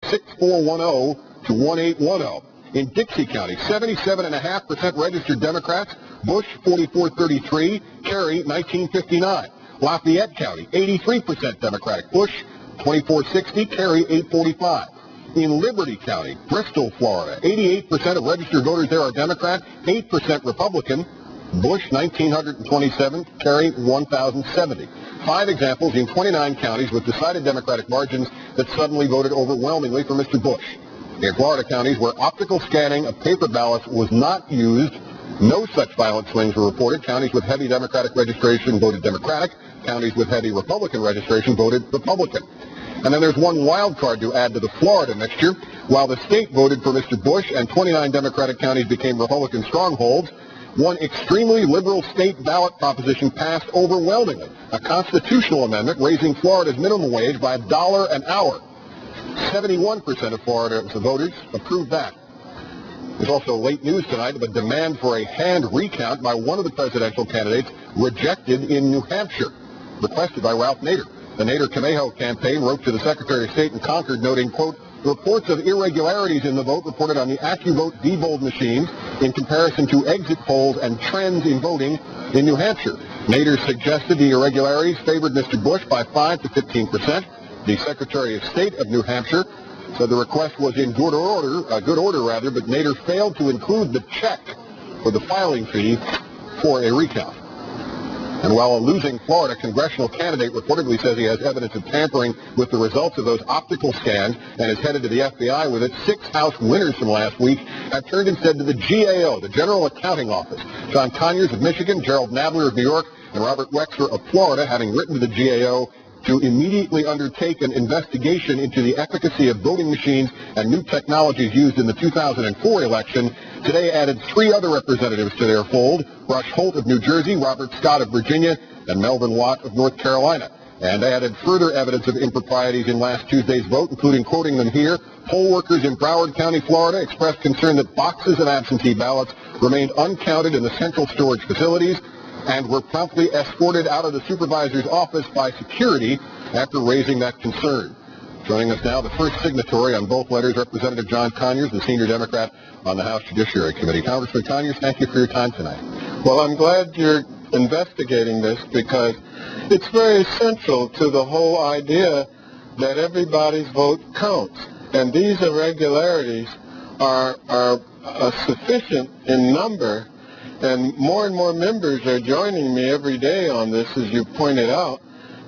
6410 to 1810. In Dixie County, 77.5% registered Democrats, Bush 4433, Kerry 1959. Lafayette County, 83% Democratic, Bush 2460, Kerry 845. In Liberty County, Bristol, Florida, 88% of registered voters there are Democrat, 8% Republican, Bush 1927, Kerry 1070. 5 examples in 29 counties with decided Democratic margins that suddenly voted overwhelmingly for Mr. Bush. In Florida counties where optical scanning of paper ballots was not used, no such violent swings were reported. Counties with heavy Democratic registration voted Democratic. Counties with heavy Republican registration voted Republican. And then there's one wild card to add to the Florida mixture. While the state voted for Mr. Bush and 29 Democratic counties became Republican strongholds, one extremely liberal state ballot proposition passed overwhelmingly, a constitutional amendment raising Florida's minimum wage by $1 an hour. 71% of Florida's voters approved that. There's also late news tonight of a demand for a hand recount by one of the presidential candidates rejected in New Hampshire, requested by Ralph Nader. The Nader-Camejo campaign wrote to the Secretary of State in Concord noting, quote, reports of irregularities in the vote reported on the AccuVote Diebold machines in comparison to exit polls and trends in voting in New Hampshire. Nader suggested the irregularities favored Mr. Bush by 5 to 15%. The Secretary of State of New Hampshire said the request was in good order, but Nader failed to include the check for the filing fee for a recount. And while a losing Florida congressional candidate reportedly says he has evidence of tampering with the results of those optical scans and is headed to the FBI with it, 6 House winners from last week have turned instead to the GAO, the General Accounting Office. John Conyers of Michigan, Gerald Nadler of New York, and Robert Wexler of Florida, having written to the GAO to immediately undertake an investigation into the efficacy of voting machines and new technologies used in the 2004 election, today added 3 other representatives to their fold, Rush Holt of New Jersey, Robert Scott of Virginia, and Melvin Watt of North Carolina. And added further evidence of improprieties in last Tuesday's vote, including quoting them here. Poll workers in Broward County, Florida, expressed concern that boxes of absentee ballots remained uncounted in the central storage facilities and were promptly escorted out of the supervisor's office by security after raising that concern. Joining us now, the first signatory on both letters, Representative John Conyers, the senior Democrat on the House Judiciary Committee. Congressman Conyers, thank you for your time tonight. Well, I'm glad you're investigating this because it's very essential to the whole idea that everybody's vote counts. And these irregularities are sufficient in number, and more members are joining me every day on this, as you pointed out,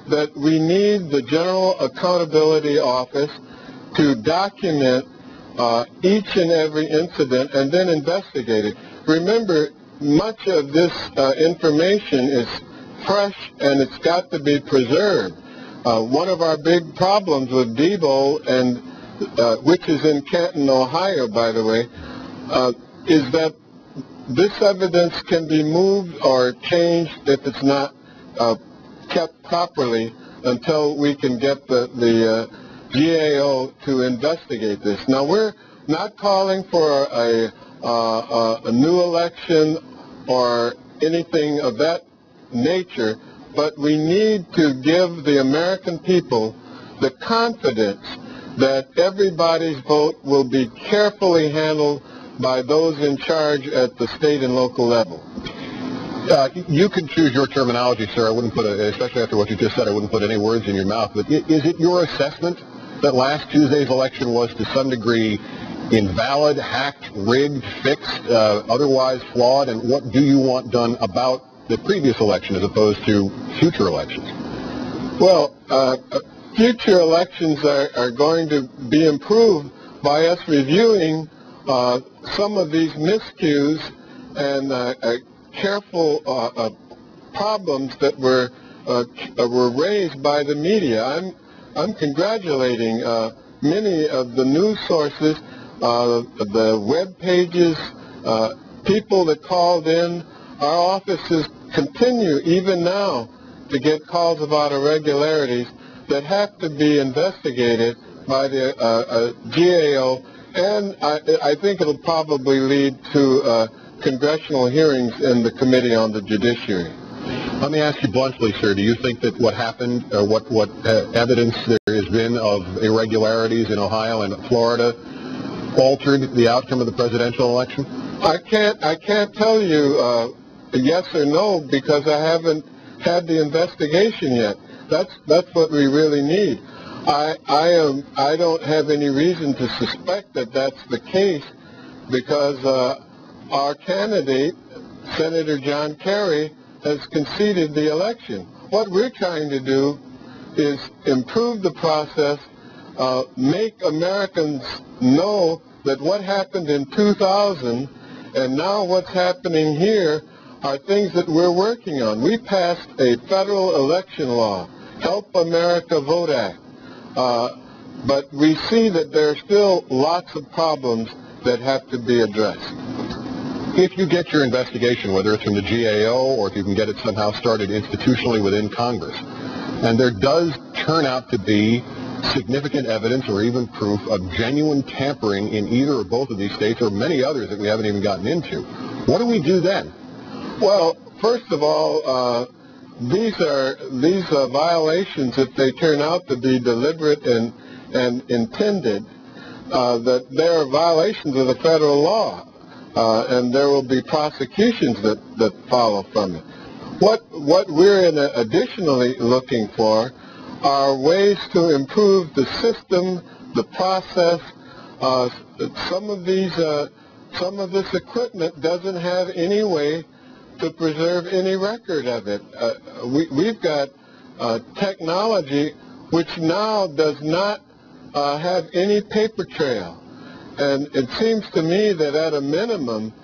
that we need the General Accountability Office to document each and every incident and then investigate it. Remember, much of this information is fresh and it's got to be preserved. One of our big problems with Diebold, and which is in Canton, Ohio, by the way, is that this evidence can be moved or changed if it's not kept properly until we can get the GAO to investigate this. Now, we're not calling for a new election or anything of that nature, but we need to give the American people the confidence that everybody's vote will be carefully handled by those in charge at the state and local level. You can choose your terminology, sir. I wouldn't put, especially after what you just said, I wouldn't put any words in your mouth. But is it your assessment that last Tuesday's election was to some degree invalid, hacked, rigged, fixed, otherwise flawed? And what do you want done about the previous election as opposed to future elections? Well, future elections are going to be improved by us reviewing some of these miscues and careful problems that were raised by the media. I'm congratulating many of the news sources, the web pages, people that called in. Our offices continue even now to get calls about irregularities that have to be investigated by the GAO, and I think it'll probably lead to congressional hearings in the Committee on the Judiciary. Let me ask you bluntly, sir, do you think that what happened, or what evidence there has been of irregularities in Ohio and Florida altered the outcome of the presidential election? I can't tell you yes or no because I haven't had the investigation yet. That's what we really need. I don't have any reason to suspect that that's the case because our candidate, Senator John Kerry, has conceded the election. What we're trying to do is improve the process, make Americans know that what happened in 2000 and now what's happening here are things that we're working on. We passed a federal election law, Help America Vote Act, but we see that there are still lots of problems that have to be addressed. If you get your investigation, whether it's from the GAO or if you can get it somehow started institutionally within Congress, and there does turn out to be significant evidence or even proof of genuine tampering in either or both of these states or many others that we haven't even gotten into, what do we do then? Well, first of all, these violations, if they turn out to be deliberate and intended, that they are violations of the federal law, and there will be prosecutions that follow from it. What we're additionally looking for are ways to improve the system, the process. Some of this equipment doesn't have any way to preserve any record of it. We've got technology which now does not have any paper trail. And it seems to me that at a minimum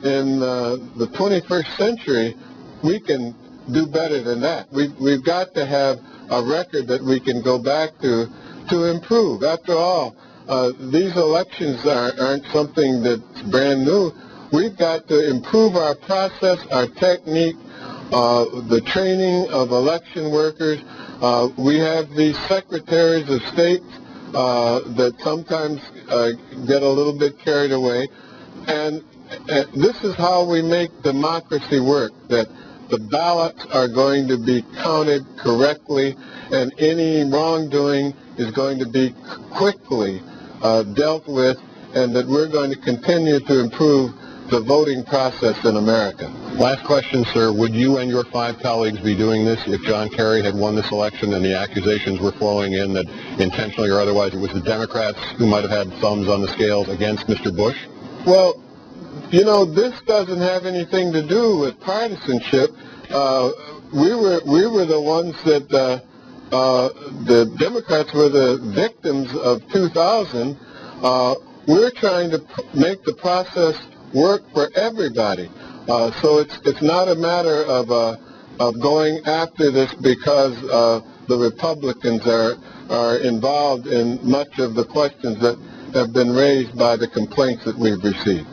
in the 21st century, we can do better than that. We've got to have a record that we can go back to improve. After all, these elections aren't something that's brand new. We've got to improve our process, our technique, the training of election workers. We have these secretaries of state that sometimes get a little bit carried away. And this is how we make democracy work, that the ballots are going to be counted correctly and any wrongdoing is going to be quickly dealt with, and that we're going to continue to improve the voting process in America. Last question, sir. Would you and your 5 colleagues be doing this if John Kerry had won this election and the accusations were flowing in that intentionally or otherwise it was the Democrats who might have had thumbs on the scales against Mr. Bush? Well, you know, this doesn't have anything to do with partisanship. We were the ones that the Democrats were the victims of 2000. We're trying to make the process work for everybody. So it's not a matter of going after this because the Republicans are involved in much of the questions that have been raised by the complaints that we've received.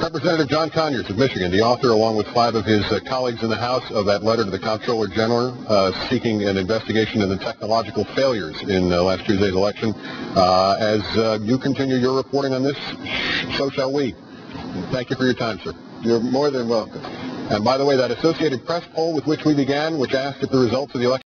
Representative John Conyers of Michigan, the author, along with 5 of his colleagues in the House, of that letter to the Comptroller General seeking an investigation into the technological failures in last Tuesday's election. As you continue your reporting on this, so shall we. Thank you for your time, sir. You're more than welcome. And by the way, that Associated Press poll with which we began, which asked if the results of the election